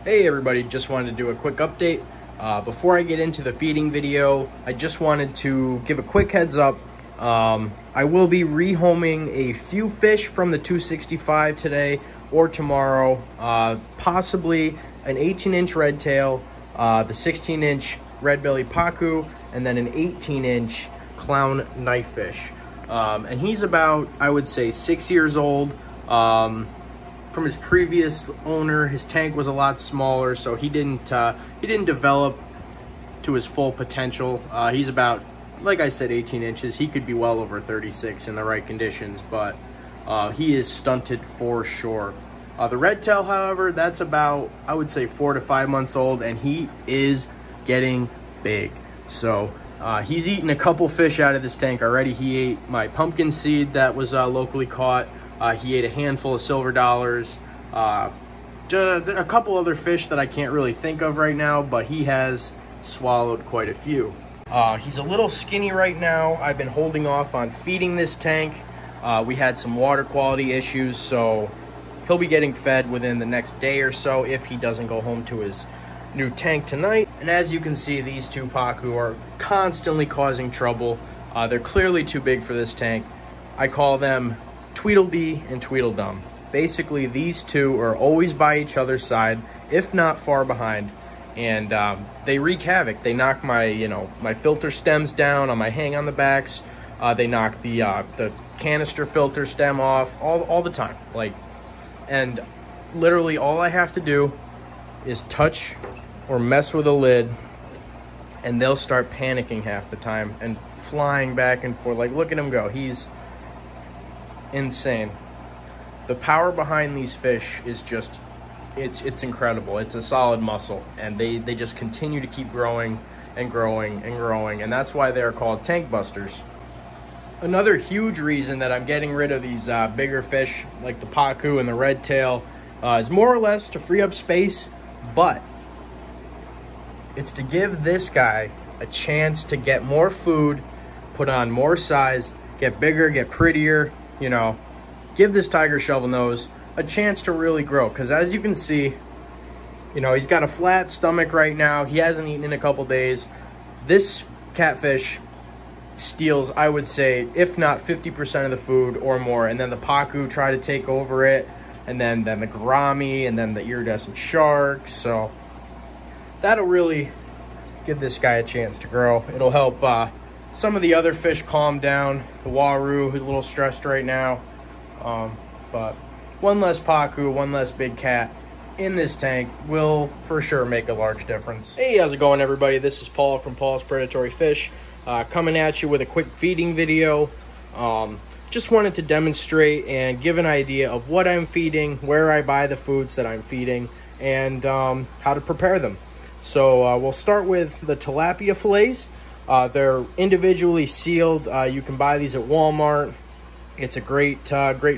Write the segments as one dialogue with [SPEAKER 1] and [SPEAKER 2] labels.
[SPEAKER 1] Hey everybody, just wanted to do a quick update. Before I get into the feeding video, I just wanted to give a quick heads up. I will be rehoming a few fish from the 265 today or tomorrow, possibly an 18-inch red tail, the 16-inch red belly pacu, and then an 18-inch clown knifefish. And he's about, I would say, 6 years old. From his previous owner, his tank was a lot smaller, so he didn't develop to his full potential. He's about, like I said, 18 inches. He could be well over 36 in the right conditions, but he is stunted for sure. The red tail, however, that's about, I would say, 4 to 5 months old, and he is getting big. So he's eaten a couple fish out of this tank already. He ate my pumpkin seed that was locally caught. He ate a handful of silver dollars, a couple other fish that I can't really think of right now, but he has swallowed quite a few. He's a little skinny right now. I've been holding off on feeding this tank. We had some water quality issues, so he'll be getting fed within the next day or so if he doesn't go home to his new tank tonight. And as you can see, these two pacu are constantly causing trouble. They're clearly too big for this tank. I call them Tweedledee and Tweedledum. Basically, these two are always by each other's side, if not far behind, and they wreak havoc. They knock my filter stems down on my hang on the backs. They knock the canister filter stem off all the time. And literally all I have to do is touch or mess with a lid, and they'll start panicking half the time and flying back and forth. Look at him go. He's insane. The power behind these fish is just, it's incredible. It's a solid muscle, and they just continue to keep growing and growing and growing, and that's why they're called tank busters. Another huge reason that I'm getting rid of these bigger fish like the pacu and the red tail is more or less to free up space, but it's to give this guy a chance to get more food, put on more size, get bigger, get prettier. Give this tiger shovel nose a chance to really grow, because as you can see, he's got a flat stomach right now. He hasn't eaten in a couple days. This catfish steals, I would say, if not 50% of the food or more, and then the pacu try to take over it, and then the gourami, and then the iridescent shark. So that'll really give this guy a chance to grow. It'll help some of the other fish calm down. The waru, who's a little stressed right now. But one less pacu, one less big cat in this tank will for sure make a large difference. Hey, how's it going, everybody? This is Paul from Paul's Predatory Fish, coming at you with a quick feeding video. Just wanted to demonstrate and give an idea of what I'm feeding, where I buy the foods that I'm feeding, and how to prepare them. So we'll start with the tilapia fillets. They're individually sealed. You can buy these at Walmart. It's a great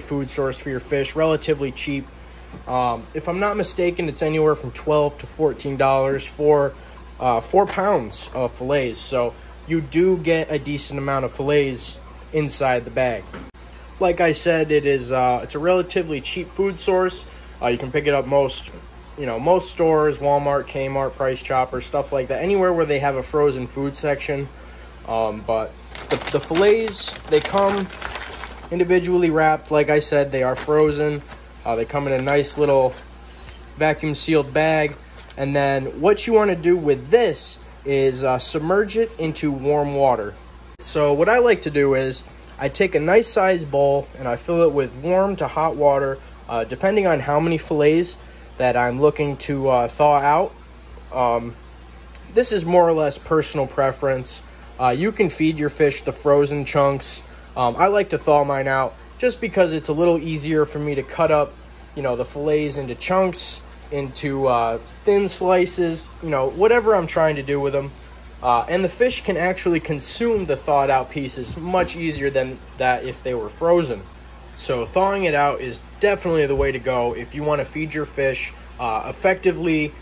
[SPEAKER 1] food source for your fish, relatively cheap. If I'm not mistaken, it's anywhere from $12 to $14 for 4 pounds of fillets. So you do get a decent amount of fillets inside the bag. Like I said, it's a relatively cheap food source. You can pick it up most stores, Walmart, Kmart, Price Chopper, stuff like that, anywhere where they have a frozen food section. But the fillets, they come individually wrapped. Like I said, they are frozen. They come in a nice little vacuum sealed bag. And then what you want to do with this is submerge it into warm water. So what I like to do is I take a nice sized bowl and I fill it with warm to hot water, depending on how many fillets that I'm looking to thaw out. This is more or less personal preference. You can feed your fish the frozen chunks. I like to thaw mine out just because it's a little easier for me to cut up, the fillets into chunks, into thin slices, whatever I'm trying to do with them. And the fish can actually consume the thawed out pieces much easier than that if they were frozen. So thawing it out is definitely the way to go if you want to feed your fish effectively,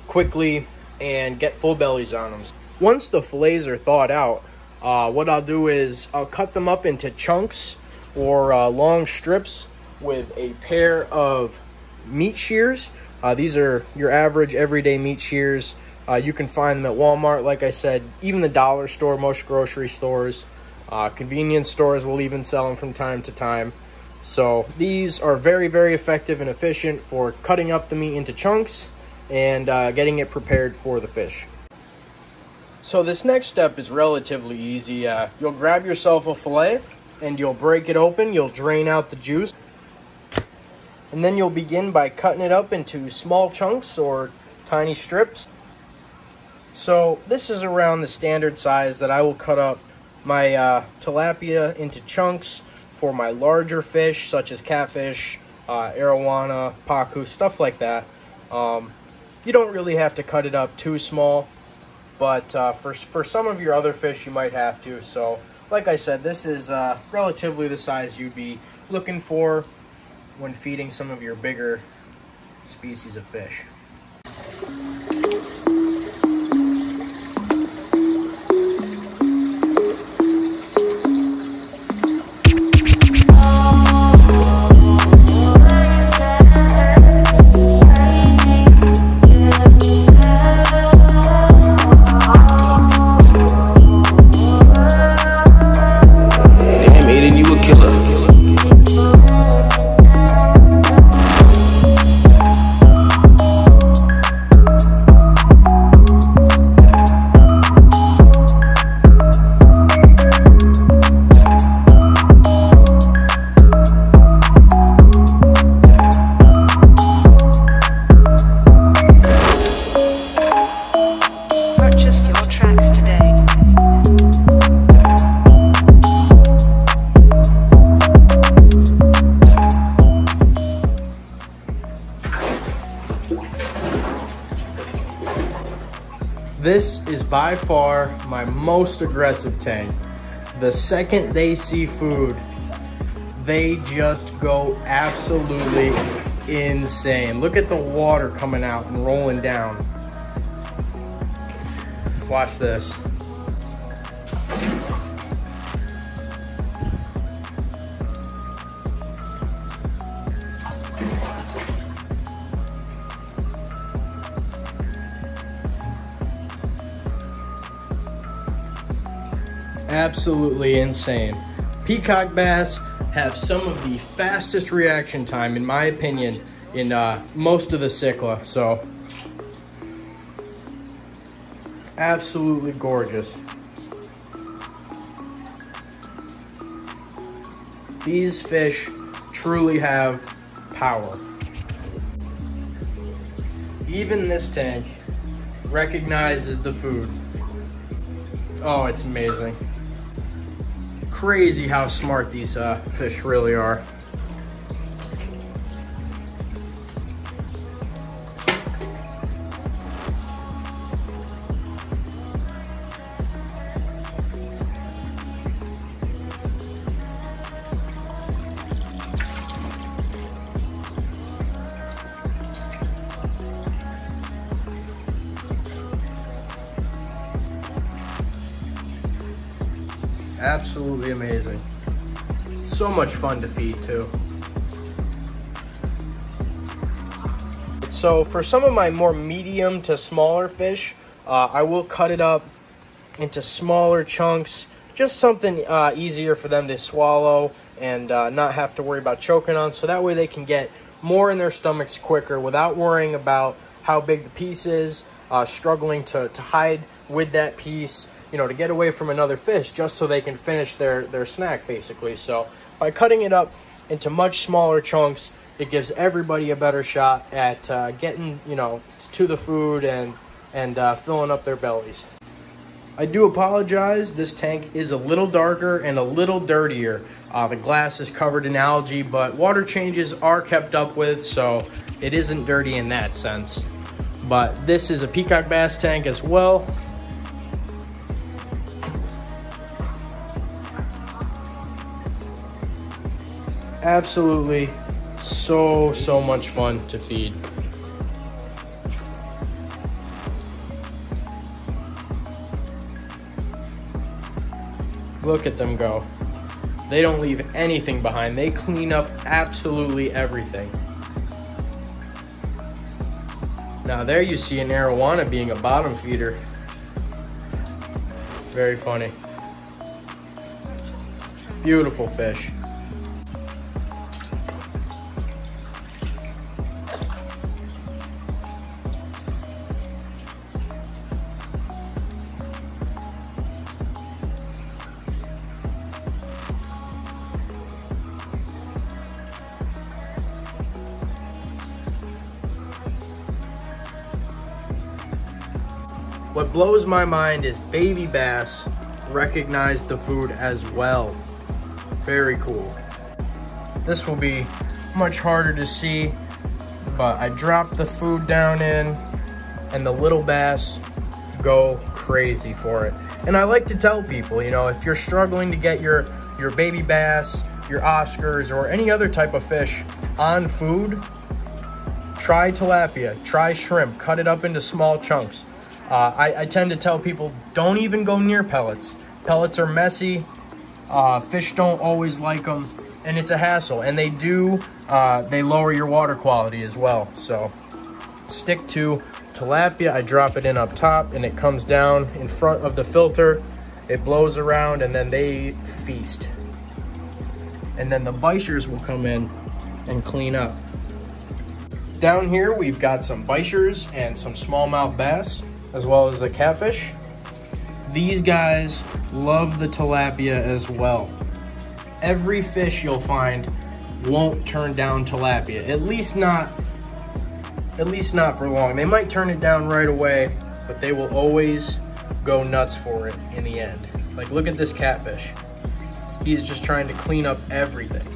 [SPEAKER 1] quickly, and get full bellies on them. Once the fillets are thawed out, what I'll do is I'll cut them up into chunks or long strips with a pair of meat shears These are your average everyday meat shears. You can find them at Walmart, like I said, even the dollar store, most grocery stores. Convenience stores will even sell them from time to time. So these are very, very effective and efficient for cutting up the meat into chunks and getting it prepared for the fish. So this next step is relatively easy. You'll grab yourself a fillet and you'll break it open. You'll drain out the juice. And then you'll begin by cutting it up into small chunks or tiny strips. So this is around the standard size that I will cut up my tilapia into chunks for my larger fish, such as catfish, arowana, pacu, stuff like that. You don't really have to cut it up too small, but for some of your other fish, you might have to. So, like I said, this is relatively the size you'd be looking for when feeding some of your bigger species of fish. This is by far my most aggressive tank. The second they see food, they just go absolutely insane. Look at the water coming out and rolling down. Watch this. Absolutely insane. Peacock bass have some of the fastest reaction time, in my opinion, in most of the Cycla. So, absolutely gorgeous. These fish truly have power. Even this tank recognizes the food. Oh, it's amazing. Crazy how smart these fish really are. Absolutely amazing. So much fun to feed too. So for some of my more medium to smaller fish, I will cut it up into smaller chunks, just something easier for them to swallow and not have to worry about choking on, so that way they can get more in their stomachs quicker without worrying about how big the piece is, struggling to hide with that piece, you know, to get away from another fish just so they can finish their snack, basically. So by cutting it up into much smaller chunks, it gives everybody a better shot at getting, you know, to the food and filling up their bellies. I do apologize, this tank is a little darker and a little dirtier. The glass is covered in algae, but water changes are kept up with, so it isn't dirty in that sense. But this is a peacock bass tank as well. Absolutely so much fun to feed. Look at them go. They don't leave anything behind. They clean up absolutely everything. Now there you see an arowana being a bottom feeder. Very funny. Beautiful fish. What blows my mind is baby bass recognize the food as well. Very cool. This will be much harder to see, but I drop the food down in and the little bass go crazy for it. And I like to tell people, you know, if you're struggling to get your baby bass, your Oscars, or any other type of fish on food, try tilapia, try shrimp, cut it up into small chunks. I tend to tell people, don't even go near pellets. Pellets are messy, fish don't always like them, and it's a hassle. And they lower your water quality as well. So stick to tilapia. I drop it in up top and it comes down in front of the filter. It blows around and then they feast. And then the bichers will come in and clean up. Down here we've got some bichers and some smallmouth bass, as well as the catfish. These guys love the tilapia as well. Every fish you'll find won't turn down tilapia, at least not for long. They might turn it down right away, but they will always go nuts for it in the end. Like, look at this catfish. He's just trying to clean up everything.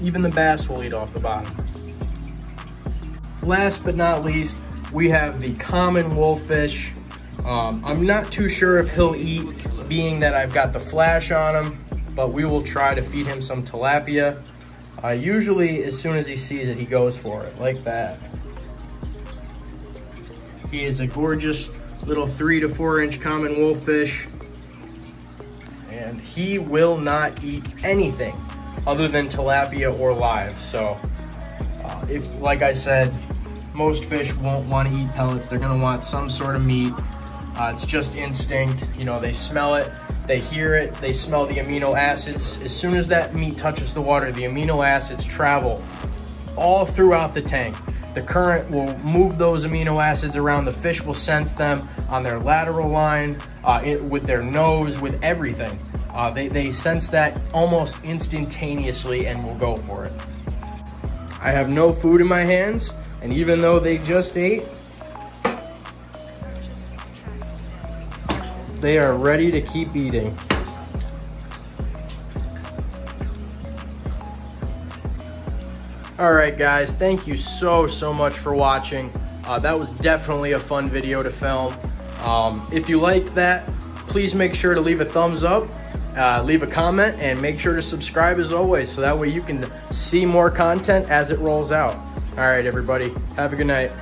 [SPEAKER 1] Even the bass will eat off the bottom. Last but not least, we have the common wolffish. I'm not too sure if he'll eat, being that I've got the flash on him, but we will try to feed him some tilapia. Usually, as soon as he sees it, he goes for it, like that. He is a gorgeous little 3 to 4 inch common wolffish, and he will not eat anything other than tilapia or live. So, if, like I said, most fish won't want to eat pellets. They're gonna want some sort of meat. It's just instinct. You know, they smell it, they hear it, they smell the amino acids. As soon as that meat touches the water, the amino acids travel all throughout the tank. The current will move those amino acids around. The fish will sense them on their lateral line, with their nose, with everything. They sense that almost instantaneously and will go for it. I have no food in my hands, and even though they just ate, they are ready to keep eating. All right, guys, thank you so much for watching. That was definitely a fun video to film. If you liked that, please make sure to leave a thumbs up, leave a comment, and make sure to subscribe as always, so that way you can see more content as it rolls out. All right, everybody, have a good night.